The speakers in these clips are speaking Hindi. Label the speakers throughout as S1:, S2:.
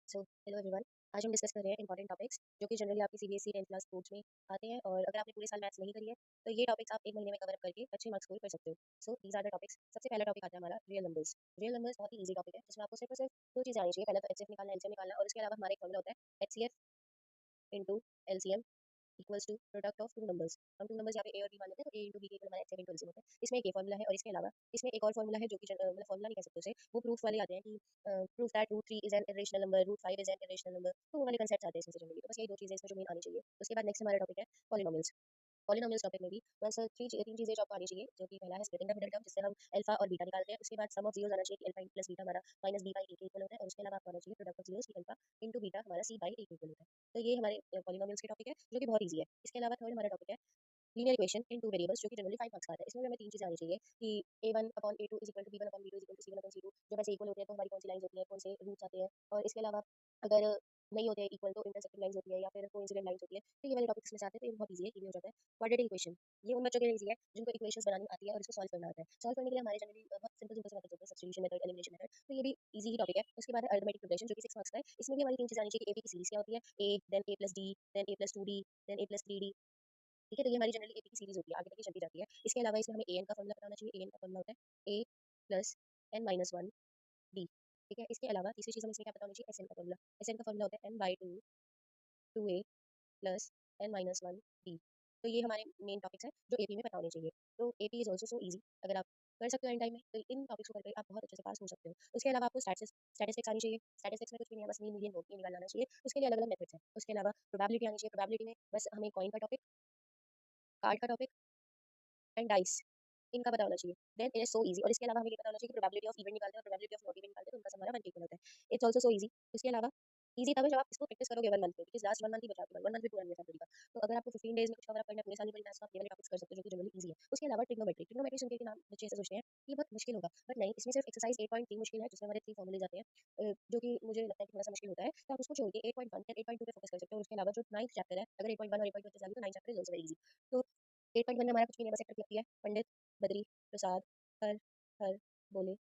S1: So hello everyone. आज हम डिस्कस कर रहे हैं इंपॉर्टेंट टॉपिक्स जो कि जनरली आपकी सीबीएसई 10th क्लास बोर्ड्स में आते हैं, और अगर आपने पूरे साल मैथ्स नहीं करी है तो ये टॉपिक्स आप एक महीने में कवर अप करके अच्छे मार्क्स स्कोर कर सकते हो। So these are the topics. सबसे पहला टॉपिक आता है हमारा रियल नंबर्स। रियल नंबर्स बहुत ही ईजी टॉपिक है जिसमें आपको सिर्फ और सिर्फ दो चीज़ें आनी चाहिए। पहला तो एचसीएफ निकालना, एलसीएम निकालना, और इसके अलावा हमारा एक फॉर्मूला होता है HCF into LCM equals to product of two numbers. हम टू नंबर्स यहाँ पे ए और बी मान लेते हैं, तो ए इंटू बी के इक्वल हमारा एचसीएफ इंटू एलसीएम होता है। इसमें एक ये फॉर्मूला है, और इसके अलावा इसमें एक और फॉर्मूला है जो कि मतलब फॉर्मूला नहीं कह सकते उसे, वो प्रूफ वाले आते हैं कि proof that root 3 is an irrational number, root 5 is an irrational number. तो वो वाले कंसेप्ट आते हैं इसमें से जनरली। तो बस यही दो चीज़ें इसमें जो मेन आनी चाहिए। उसके बाद नेक्स्ट हमारा टॉपिक है पॉलिनोमियल्स। पॉलिनोमियल्स टॉपिक में भी बस तीन चीज़ें जो आपको आनी चाहिए, जो कि पहला है स्प्लिटिंग द मिडल टर्म जिससे हम अल्फा और बीटा निकालते हैं। उसके बाद सम ऑफ जीरोस आना चाहिए कि अल्फा प्लस बीटा हमारा माइनस बी बाई ए के इक्वल होता है, और उसके अलावा आपको आना चाहिए प्रोडक्ट ऑफ जीरोस की अल्फा इंटू बीटा हमारा सी बाई ए के इक्वल होता है। तो ये हमारे पॉलिनोमियल्स के टॉपिक है जो कि बहुत ईजी है। इसके अलावा थर्ड हमारा टॉपिक है linear equation in two variables, जो कि जनरली 5 मार्क्स का आता है। इसमें भी हमें तीन चीज़ें आनी चाहिए कि a1 upon a2 is equal to b1 upon b2 is equal to c1 upon c2। जब ऐसे इक्वल होते हैं तो हमारी कौन सी लाइन्स होती हैं, कौन से रूट्स आते हैं, और इसके अलावा अगर नहीं होते हैं इक्वल तो इंटरसेक्टिंग लाइन्स होती है या फिर कोइंसिडेंट लाइन्स होती है। तो ये वाले टॉपिक्स में से आते हैं, तो ये बहुत ईजी है, ईजी हो जाता है। क्वाड्रेटिक इक्वेशन, ये उन बच्चों के लिए ईजी है जिनको इक्वेशंस बनानी आती है और इसको सॉल्व करना आता है। सॉल्व करने के लिए हमारे जनरली बहुत सिंपल सिंपल से मेथड्स होते हैं, सब्स्टिट्यूशन मेथड, एलिमिनेशन मेथड। तो ये भी ईजी ही टॉपिक है। उसके बाद है अरिथमेटिक प्रोग्रेशन जो कि 6 मार्क्स का है। इसमें भी हमारी तीन चीज़ आनी चाहिए कि एपी की सीरीज क्या होती है, A then A plus D then A plus 2 D then A plus 3 D. ठीक है, तो ये हमारी जनरली एपी की सीरीज होती है, आगे तक ये चलती जाती है। इसके अलावा इसमें हमें एन का फॉर्मूला पता होना चाहिए। एन का फॉर्मूला होता है A plus N minus one D. ठीक है, इसके अलावा तीसरी चीज़ हमें इसमें क्या पता होनी चाहिए, एस एन का फॉर्मूला। एस एन का फॉर्मूला होता है N by two two A plus N minus one D. तो ये हमारे मेन टॉपिक्स हैं जो एपी में पता होने चाहिए। तो AP is also so easy, अगर आप कर सकते हो एन टाइम में तो इन टॉपिक्स को करके आप बहुत अच्छे से पास हो सकते हो। उसके अलावा आपको स्टैटिस्टिक्स आनी चाहिए। स्टैटिस्टिक्स में कुछ भी नहीं है, बस मीन मीडियन मोड निकालना आना चाहिए। उसके लिए अलग अलग मेथड्स हैं। उसके अलावा प्रोबेबिलिटी आनी चाहिए। प्रोबेबिलिटी में बस हमें कॉइन का टॉपिक, कार्ड का टॉपिक एंड डाइस, इनका पता होना चाहिए। Then it is so easy. और इसके अलावा हमें ये पता होना चाहिए कि प्रोबेबिलिटी ऑफ इवेंट निकालते हैं और प्रोबेबिलिटी ऑफ नॉट इवेंट निकालते हैं, तो उनका हमारा 1 के इक्वल होता है। It's also so easy. इसके अलावा ईजी तब है जब आप इसको प्रैक्टिस करोगे 1 मंथ में, बिकॉज़ लास्ट 1 मंथ ही बचा है, 1 मंथ भी पूरा नहीं है फरवरी का। तो अगर आपको 15 डेज़ में कुछ कवर अप करना है पूरे साल में, तो आप ये वाले टॉपिक्स कर सकते हो जो कि जनरली ईजी है। उसके अलावा ट्रिग्नोमेट्री, ट्रिग्नोमेट्री सुन के नाम बच्चे ऐसे सोचते हैं कि ये बहुत मुश्किल होगा, बट नहीं, इसमें सिर्फ एक्सरसाइज 8.3 मुश्किल है, जिसमें हमारे 3 फॉर्मूले आते हैं, जो कि मुझे लगता है कि थोड़ा-सा मुश्किल होता है। तो आप उसको छोड़ के 8.1 या 8.2 पे फोकस कर सकते हो। और उसके अलावा जो 9th चैप्टर है, अगर 8.1 और 8.2 अच्छे से आ गए तो 9th chapter is also very easy. तो 8.1 में हमारा कुछ भी नहीं है, बस एक ट्रिक लगती है, पंडित, बद्री, प्रसाद, हर, हर, बोले,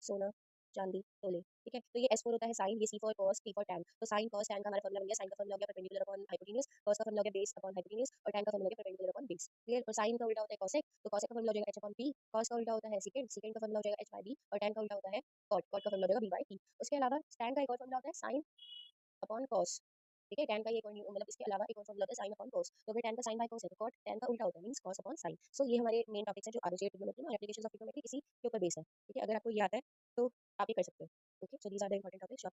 S1: सोना, चांदी, तोले। ठीक है, तो ये S4 होता है साइन, ये C4 cos, T for tan. तो साइन कॉस टैन का हमारा फॉर्मूला बन गया। साइन का फॉर्मूला हो गया परपेंडिकुलर अपॉन हाइपोटेन्यूज, कॉस का फॉर्मूला हो गया बेस अपॉन हाइपोटेन्यूज, और टैन का फॉर्मूला हो गया परपेंडिकुलर अपॉन बेस। क्लियर। और साइन का उल्टा होता है कॉसेक, तो कॉसेक का फॉर्मूला हो जाएगा h अपॉन p, कॉस का उल्टा होता है सेकंड, सेकंड का फॉर्मूला हो जाएगा h बाय b, और टैन का उल्टा होता है कॉट, कॉट का फॉर्मूला हो जाएगा b बाय t। उसके अलावा टैन का एक और फॉर्मूला होता है साइन अपॉन कॉस। ठीक है, टैन का ये एक और मतलब इसके अलावा एक और फॉर्मूला होता है साइन अपॉन कॉस। तो अगर टैन का साइन बाय कॉस है तो कॉट टैन का उल्टा होता है, मींस कॉस अपॉन साइन। सो ये हमारे मेन टॉपिक्स हैं जो आगे चाहिए ट्रिग्नोमेट्री में, और एप्लीकेशंस ऑफ ट्रिग्नोमेट्री इसी के ऊपर बेस है। ठीक है, अगर आपको ये आता है तो आप ये कर सकते हो। Okay, so these are the important topics.